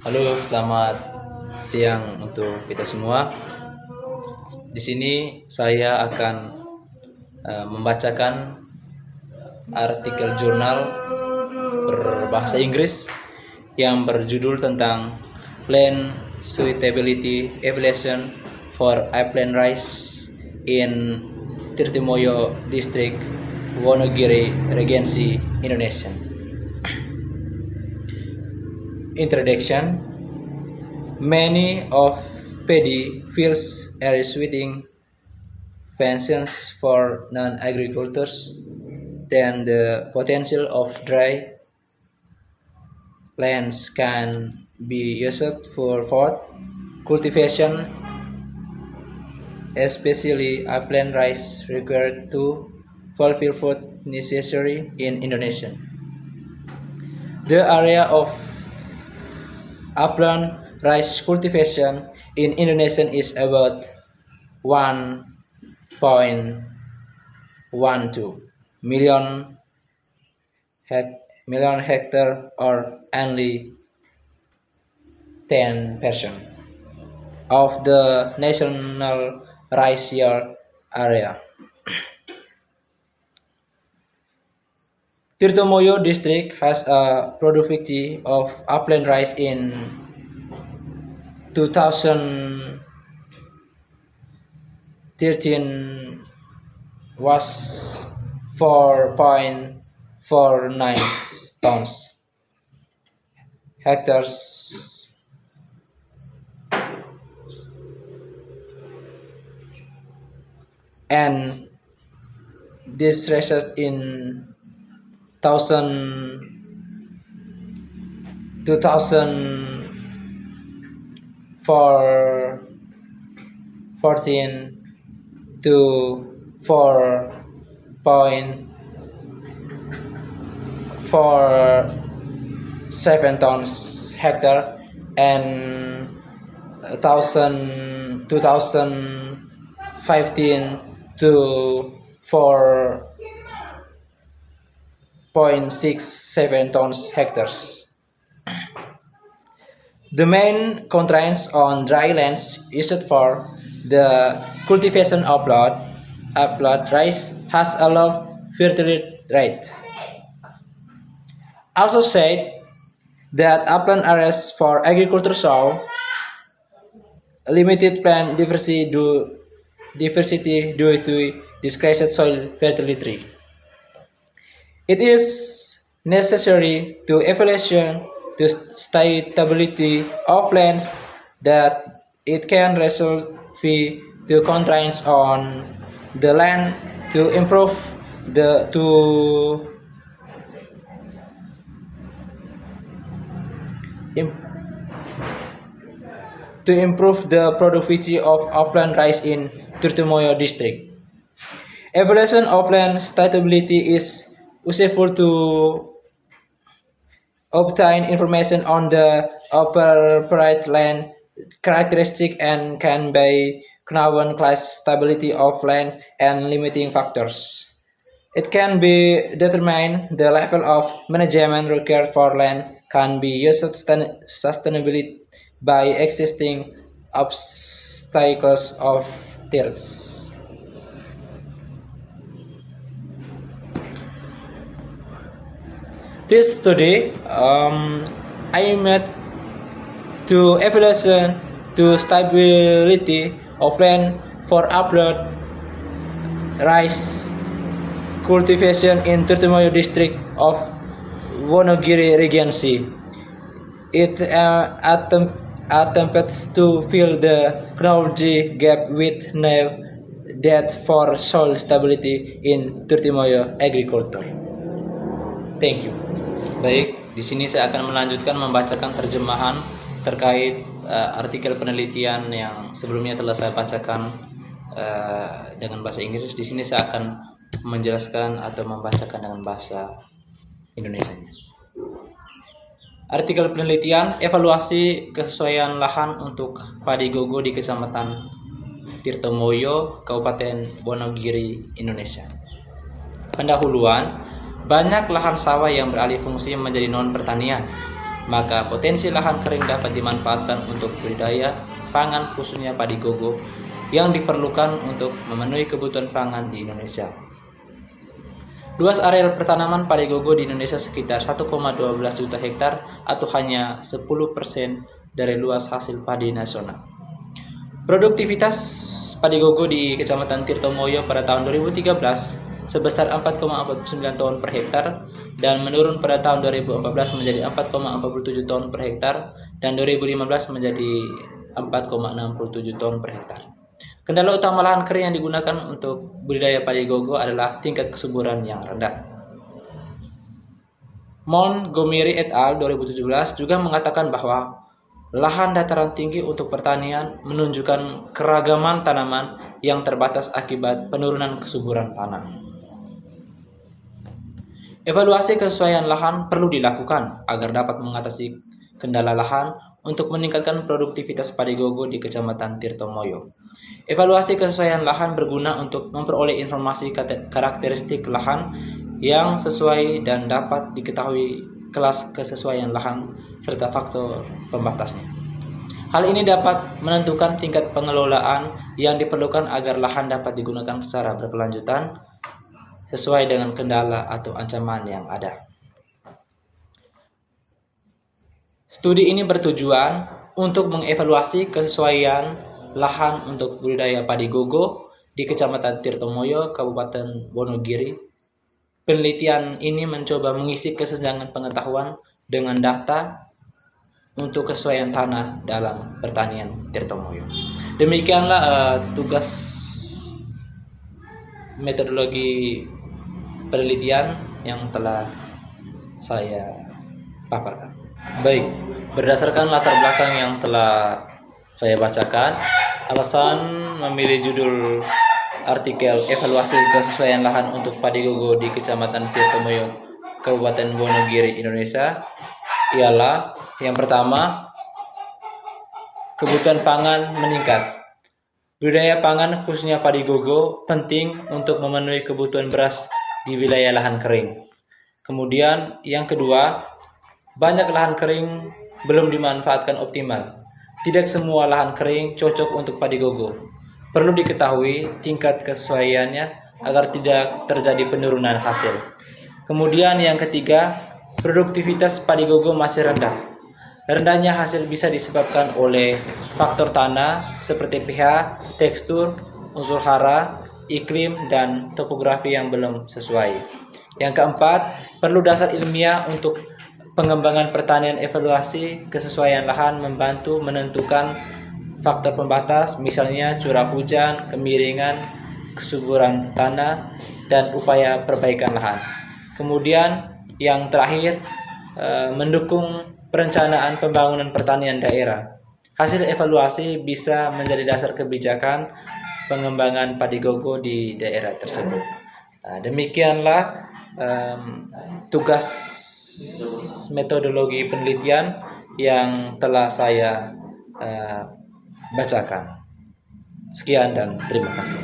Halo, selamat siang untuk kita semua. Di sini saya akan membacakan artikel jurnal berbahasa Inggris yang berjudul tentang Land Suitability Evaluation for Upland Rice in Tirtomoyo District, Wonogiri Regency, Indonesia. Introduction. Many of paddy fields are sweating pensions for non-agricultures, then the potential of dry lands can be used for food cultivation, especially upland rice required to fulfill food necessary in Indonesia. The area of upland rice cultivation in Indonesia is about 1.12 million hectare, or only 10% of the national rice yield area. Tirtomoyo district has a productivity of upland rice in 2013 was 4.49 tons hectares, and this result in 2014 to 4.47 tons hectare, and 2015 to 4.67 tons hectares. The main constraints on dry lands used for the cultivation of upland rice has a low fertility rate. Also said that upland areas for agriculture show limited plant diversity due to decreased soil fertility. It is necessary to evaluate the stability of lands that it can resolve the constraints on the land to improve the productivity of upland rice in Tirtomoyo district. Evaluation of land stability is useful to obtain information on the appropriate land characteristic and can be known class stability of land and limiting factors. It can be determined the level of management required for land can be used sustainably by existing obstacles of thirds. This study aimed to evaluation to stability of land for upland rice cultivation in Tirtomoyo district of Wonogiri Regency. It attempts to fill the technology gap with no data for soil stability in Tirtomoyo agriculture. Thank you. Baik, di sini saya akan melanjutkan membacakan terjemahan terkait artikel penelitian yang sebelumnya telah saya bacakan dengan bahasa Inggris. Di sini saya akan menjelaskan atau membacakan dengan bahasa Indonesia. Artikel penelitian evaluasi kesesuaian lahan untuk padi gogo di Kecamatan Tirtomoyo, Kabupaten Wonogiri, Indonesia. Pendahuluan, banyak lahan sawah yang beralih fungsi menjadi non-pertanian. maka potensi lahan kering dapat dimanfaatkan untuk budidaya pangan khususnya padi gogo yang diperlukan untuk memenuhi kebutuhan pangan di Indonesia. Luas areal pertanaman padi gogo di Indonesia sekitar 1,12 juta hektar atau hanya 10% dari luas hasil padi nasional. Produktivitas padi gogo di Kecamatan Tirtomoyo pada tahun 2013 sebesar 4,49 ton per hektar dan menurun pada tahun 2014 menjadi 4,47 ton per hektar dan 2015 menjadi 4,67 ton per hektar. Kendala utama lahan kering yang digunakan untuk budidaya padi gogo adalah tingkat kesuburan yang rendah. Montgomery et al. 2017 juga mengatakan bahwa lahan dataran tinggi untuk pertanian menunjukkan keragaman tanaman yang terbatas akibat penurunan kesuburan tanah. Evaluasi kesesuaian lahan perlu dilakukan agar dapat mengatasi kendala lahan untuk meningkatkan produktivitas padi gogo di Kecamatan Tirtomoyo. Evaluasi kesesuaian lahan berguna untuk memperoleh informasi karakteristik lahan yang sesuai dan dapat diketahui kelas kesesuaian lahan serta faktor pembatasnya. Hal ini dapat menentukan tingkat pengelolaan yang diperlukan agar lahan dapat digunakan secara berkelanjutan sesuai dengan kendala atau ancaman yang ada. Studi ini bertujuan untuk mengevaluasi kesesuaian lahan untuk budidaya padi gogo di Kecamatan Tirtomoyo, Kabupaten Wonogiri. Penelitian ini mencoba mengisi kesenjangan pengetahuan dengan data untuk kesesuaian tanah dalam pertanian Tirtomoyo. Demikianlah tugas metodologi penelitian yang telah saya paparkan. Baik, berdasarkan latar belakang yang telah saya bacakan, alasan memilih judul artikel evaluasi kesesuaian lahan untuk padi gogo di Kecamatan Tirtomoyo, Kabupaten Wonogiri, Indonesia ialah yang pertama, kebutuhan pangan meningkat. Budidaya pangan khususnya padi gogo penting untuk memenuhi kebutuhan beras di wilayah lahan kering. Kemudian yang kedua, banyak lahan kering belum dimanfaatkan optimal. Tidak semua lahan kering cocok untuk padi gogo. Perlu diketahui tingkat kesesuaiannya agar tidak terjadi penurunan hasil. Kemudian yang ketiga, produktivitas padi gogo masih rendah. Rendahnya hasil bisa disebabkan oleh faktor tanah seperti pH, tekstur, unsur hara, iklim, dan topografi yang belum sesuai. Yang keempat, perlu dasar ilmiah untuk pengembangan pertanian. Evaluasi kesesuaian lahan membantu menentukan faktor pembatas, misalnya curah hujan, kemiringan, kesuburan tanah, dan upaya perbaikan lahan. Kemudian yang terakhir, mendukung perencanaan pembangunan pertanian daerah. Hasil evaluasi bisa menjadi dasar kebijakan pengembangan padi gogo di daerah tersebut. Nah, demikianlah tugas metodologi penelitian yang telah saya bacakan. Sekian dan terima kasih.